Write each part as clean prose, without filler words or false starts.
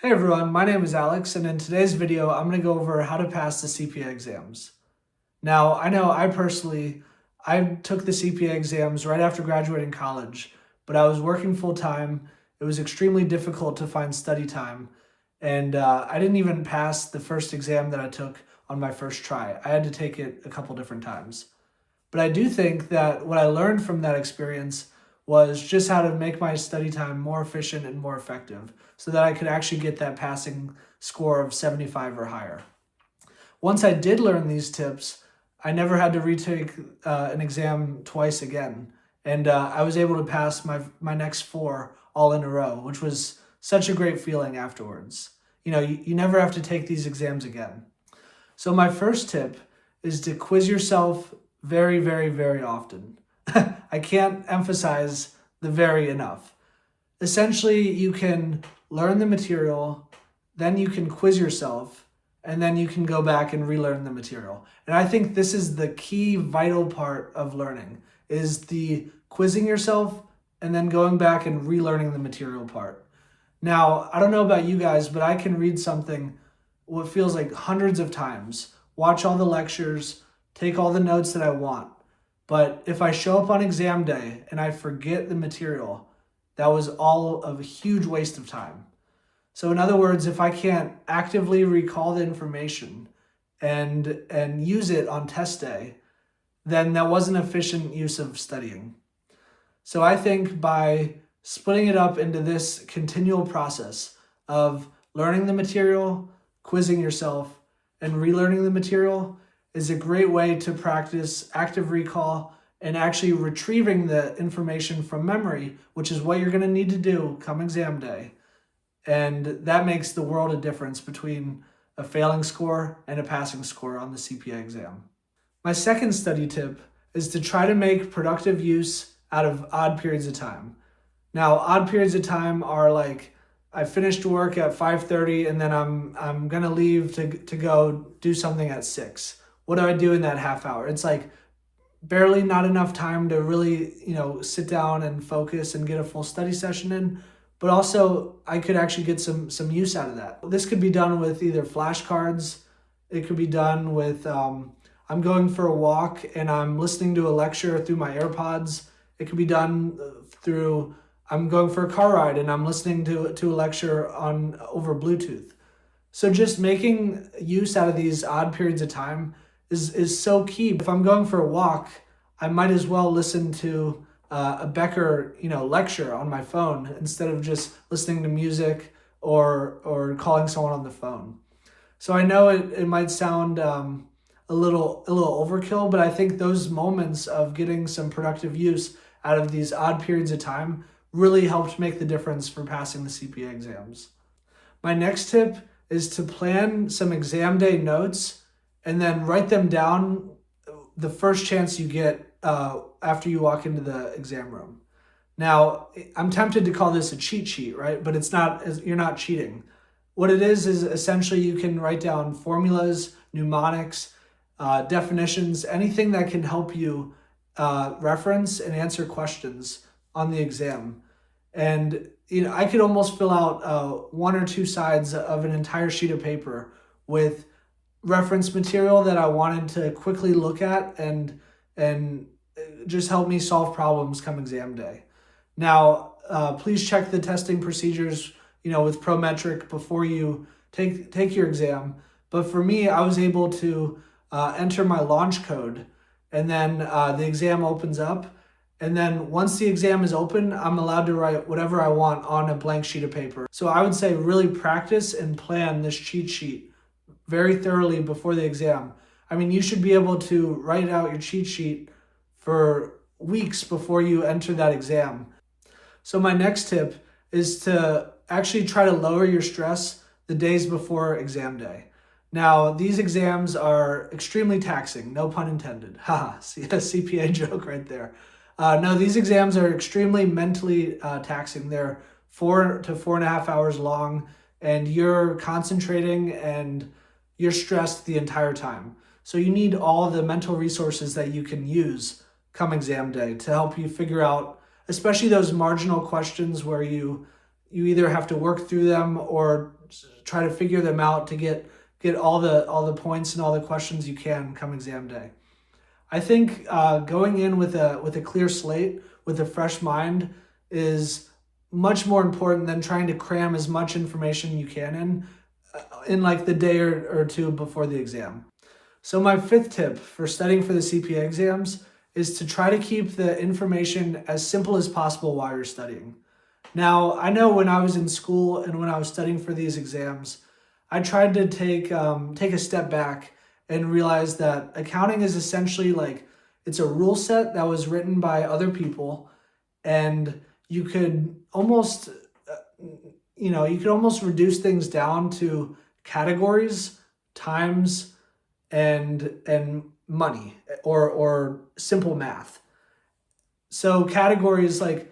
Hey everyone, my name is Alex, and in today's video, I'm going to go over how to pass the CPA exams. Now, I know I took the CPA exams right after graduating college, but I was working full-time. It was extremely difficult to find study time, and I didn't even pass the first exam that I took on my first try. I had to take it a couple different times. But I do think that what I learned from that experience was just how to make my study time more efficient and more effective so that I could actually get that passing score of 75 or higher. Once I did learn these tips, I never had to retake an exam twice again. And I was able to pass my next four all in a row, which was such a great feeling afterwards. You never have to take these exams again. So my first tip is to quiz yourself very, very, very often. I can't emphasize the very enough. Essentially, you can learn the material, then you can quiz yourself, and then you can go back and relearn the material. And I think this is the key vital part of learning, is the quizzing yourself and then going back and relearning the material part. Now, I don't know about you guys, but I can read something what feels like hundreds of times, watch all the lectures, take all the notes that I want. But if I show up on exam day and I forget the material, that was all of a huge waste of time. So in other words, if I can't actively recall the information and use it on test day, then that wasn't efficient use of studying. So I think by splitting it up into this continual process of learning the material, quizzing yourself, and relearning the material is a great way to practice active recall and actually retrieving the information from memory, which is what you're going to need to do come exam day. And that makes the world of difference between a failing score and a passing score on the CPA exam. My second study tip is to try to make productive use out of odd periods of time. Now, odd periods of time are like I finished work at 5:30 and then I'm going to leave to go do something at 6. What do I do in that half hour? It's like barely not enough time to really, sit down and focus and get a full study session in, but also I could actually get some use out of that. This could be done with either flashcards. It could be done with, I'm going for a walk and I'm listening to a lecture through my AirPods. It could be done through, I'm going for a car ride and I'm listening to a lecture over Bluetooth. So just making use out of these odd periods of time is so key. If I'm going for a walk, I might as well listen to a Becker, lecture on my phone instead of just listening to music or calling someone on the phone. So I know it might sound a little overkill, but I think those moments of getting some productive use out of these odd periods of time really helped make the difference for passing the CPA exams. My next tip is to plan some exam day notes and then write them down the first chance you get after you walk into the exam room. Now, I'm tempted to call this a cheat sheet, right? But it's not. You're not cheating. What it is essentially you can write down formulas, mnemonics, definitions, anything that can help you reference and answer questions on the exam. And I could almost fill out 1 or 2 sides of an entire sheet of paper with reference material that I wanted to quickly look at and just help me solve problems come exam day. Now, please check the testing procedures, with Prometric before you take your exam. But for me, I was able to enter my launch code, and then the exam opens up. And then once the exam is open, I'm allowed to write whatever I want on a blank sheet of paper. So I would say really practice and plan this cheat sheet very thoroughly before the exam. I mean, you should be able to write out your cheat sheet for weeks before you enter that exam. So my next tip is to actually try to lower your stress the days before exam day. Now, these exams are extremely taxing, no pun intended. Haha, see a CPA joke right there. No, these exams are extremely mentally taxing. They're 4 to 4.5 hours long, and you're concentrating and you're stressed the entire time. So you need all the mental resources that you can use come exam day to help you figure out, especially those marginal questions where you either have to work through them or try to figure them out to get all the points and all the questions you can come exam day. I think going in with a clear slate, with a fresh mind, is much more important than trying to cram as much information you can in like the day or two before the exam. So my fifth tip for studying for the CPA exams is to try to keep the information as simple as possible while you're studying. Now, I know when I was in school and when I was studying for these exams, I tried to take a step back and realize that accounting is essentially like, it's a rule set that was written by other people, and you could almost, reduce things down to categories, times, and money, or simple math. So categories like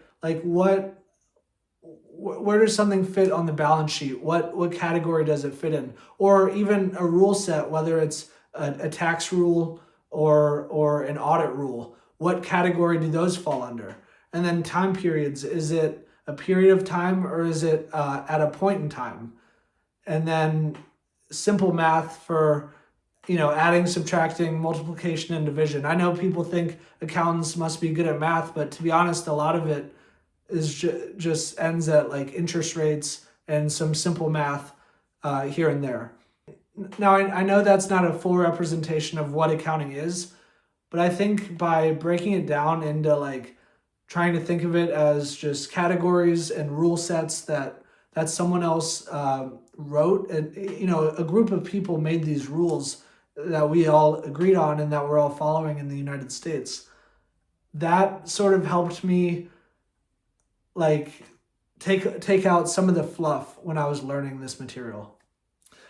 where does something fit on the balance sheet? What category does it fit in? Or even a rule set, whether it's a tax rule or an audit rule. What category do those fall under? And then time periods. Is it a period of time, or is it at a point in time? And then simple math for adding, subtracting, multiplication, and division. I know people think accountants must be good at math, but to be honest, a lot of it is just ends at like interest rates and some simple math here and there. Now, I know that's not a full representation of what accounting is, but I think by breaking it down into like trying to think of it as just categories and rule sets that someone else wrote, and a group of people made these rules that we all agreed on and that we're all following in the United States. That sort of helped me like take out some of the fluff when I was learning this material.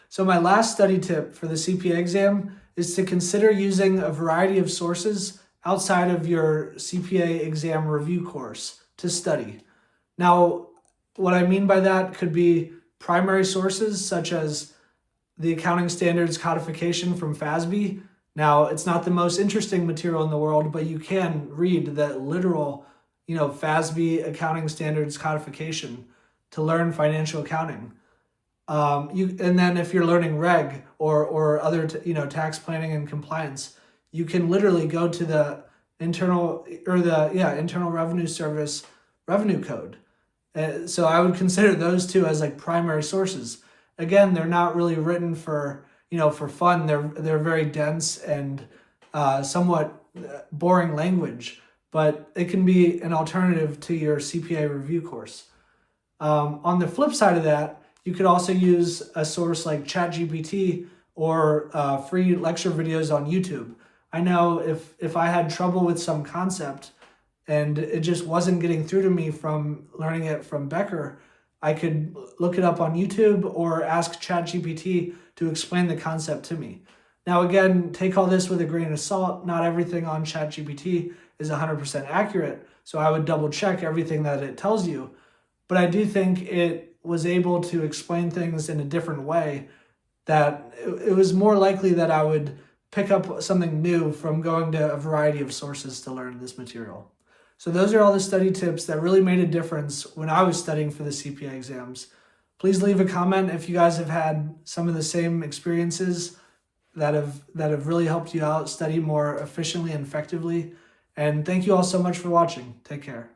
So my last study tip for the CPA exam is to consider using a variety of sources outside of your CPA exam review course to study. Now, what I mean by that could be primary sources such as the Accounting Standards Codification from FASB. Now, it's not the most interesting material in the world, but you can read the literal, FASB Accounting Standards Codification to learn financial accounting. And then if you're learning reg or other, tax planning and compliance, you can literally go to the Internal Revenue Service revenue code. So I would consider those two as like primary sources. Again, they're not really written for fun. They're very dense and somewhat boring language, but it can be an alternative to your CPA review course. On the flip side of that, you could also use a source like ChatGPT or free lecture videos on YouTube. I know if I had trouble with some concept and it just wasn't getting through to me from learning it from Becker, I could look it up on YouTube or ask ChatGPT to explain the concept to me. Now, again, take all this with a grain of salt. Not everything on ChatGPT is 100% accurate, so I would double check everything that it tells you. But I do think it was able to explain things in a different way, that it was more likely that I would pick up something new from going to a variety of sources to learn this material. So those are all the study tips that really made a difference when I was studying for the CPA exams. Please leave a comment if you guys have had some of the same experiences that have really helped you out study more efficiently and effectively. And thank you all so much for watching. Take care.